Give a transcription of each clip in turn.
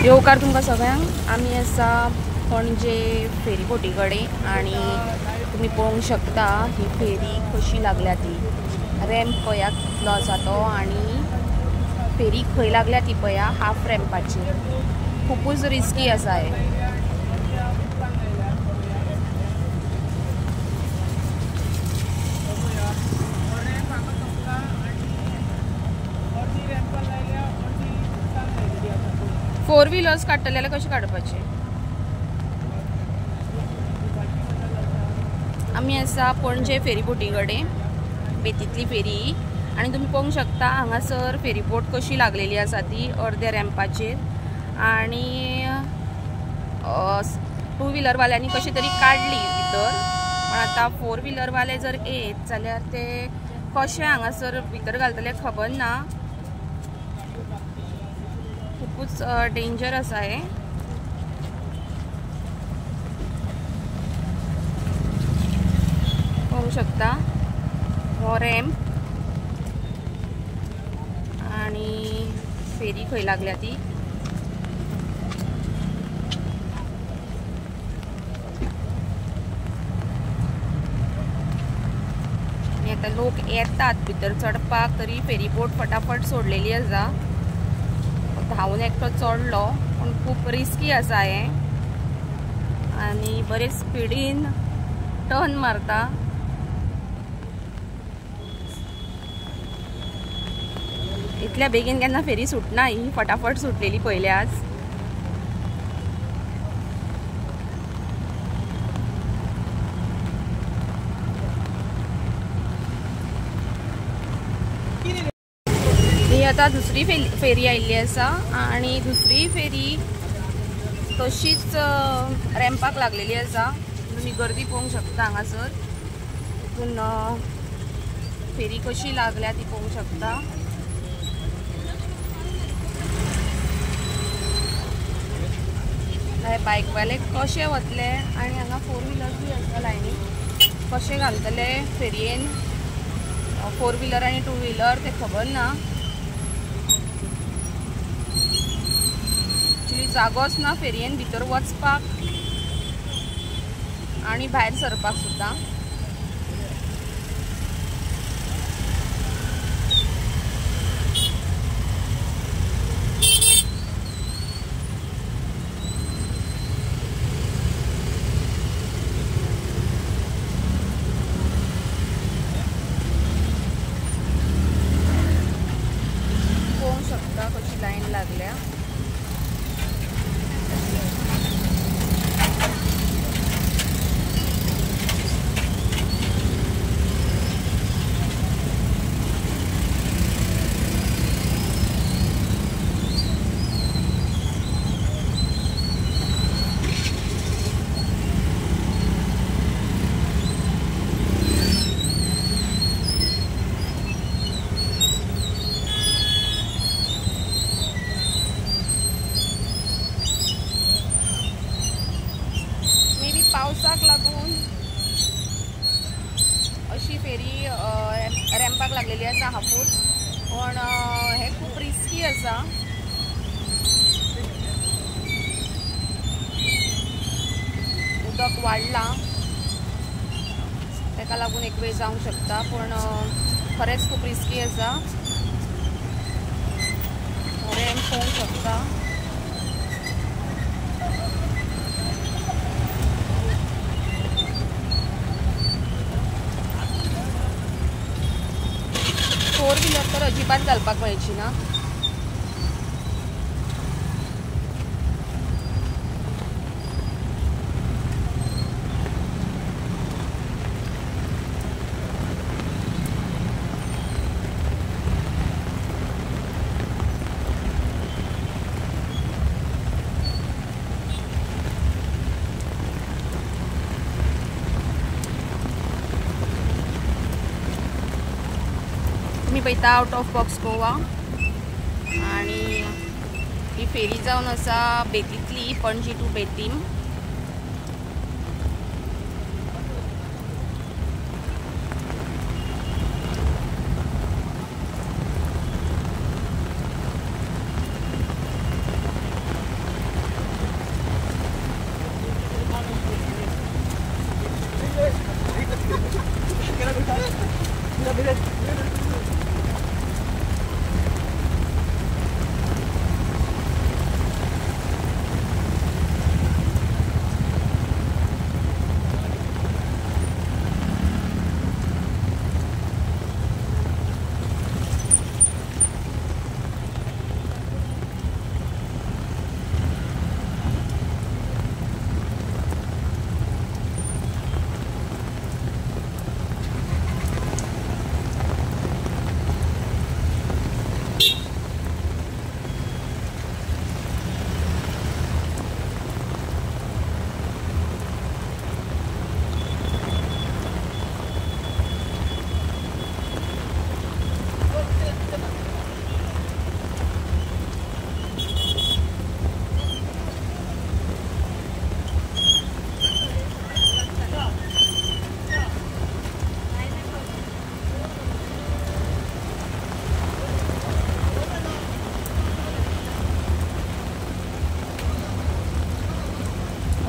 येवकार तुमकां सगळ्यांक। आमी आसा पणजे फेरीबोटी कडेन आनी तुमी पळोवंक शकता ही फेरी कशी लागल्या ती। रॅम्प पळया कितलो आसा तो आनी फेरी खंय लागल्या ती पळया हाफ रॅम्पाचेर। खूबच रिस्की आसा हे। 4 व्हीलर्स काडटले जाल्यार कशे काडपाचे। आमी आसा पणजे फेरीबोटी कडेन, बेतीतली फेरी आनी तुमी पळोवंक शकता हांगासर फेरीबोट कशी लागलेली आसा ती अर्ध्या रॅम्पाचेर। आनी 2 व्हीलर वाल्यांनी कशी तरी काडली भितर, पण आता 4 व्हीलर वाले जर येत जाल्यार ते कशे हांगासर भितर घालतले खबर ना। खूपच डेंजर आसा हे। पळोवंक शकता हो रॅम्प आनी फेरी खंय लागल्या ती। आता लोक येतात भितर चढपाक, तरी फेरीबोट फटाफट सोडलेली आसा। धांवन एकटो चढलो, पण खूप रिस्की आसा हे आनी बरे स्पीडीन टर्न मारता। इतल्या बेगीन केन्ना फेरी सुटना, ही फटाफट सुटलेली पयल्याच। ही आता दुसरी फेरी आयिल्ली आसा आनी दुसरी फेरी तशीच रॅम्पाक लागलेली आसा। तुम्ही गर्दी पळोवंक शकता हांगासर। तितून फेरी कशी लागल्या ती पळोवंक शकता। बायकवाले कशे वतले आनी हांगा 4 व्हीलर बी आसा लायनी, कशे घालतले फेरयेन 4 व्हीलर आनी 2 व्हीलर ते खबर ना। एक्चुअली जागोच ना फेरयेन भितर वचपाक आनी भायर सरपाक सुद्धा। पळोवंक शकता कशी लायन लागल्या। पावसाक लागून अशी फेरी रॅम्पाक लागलेली आसा हापूस, पण हे खूप रिस्की आसा। उदक वाडला तेका लागून एक वेळ जावंक शकता, पण खरेंच खूप रिस्की आसा। रॅम्प पळोवंक शकता। फोर व्हीलर तर अजिबात घालपाक मेळची ना। मी पळयता आउट ऑफ बॉक्स गोवा आणि ही फेरी जावन आसा बेतीतली, पणजी टू बेतीम।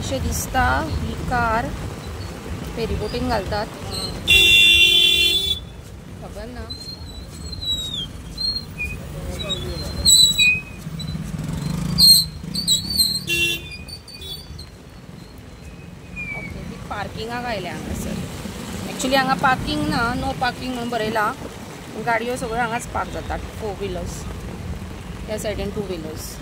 अशें दिसता ही कार फेरी बोटींग घालतात खबर ना. ओके ती पार्किंगाक आयल्या हांगासर. एक्चुअली हांगा पार्किंग ना, नो पार्किंग म्हणून बरयला. गाडयो सगळ्यो हांगाच पार्क जातात. 4 व्हिलर्स त्या सायडीन 2 व्हिलर्स.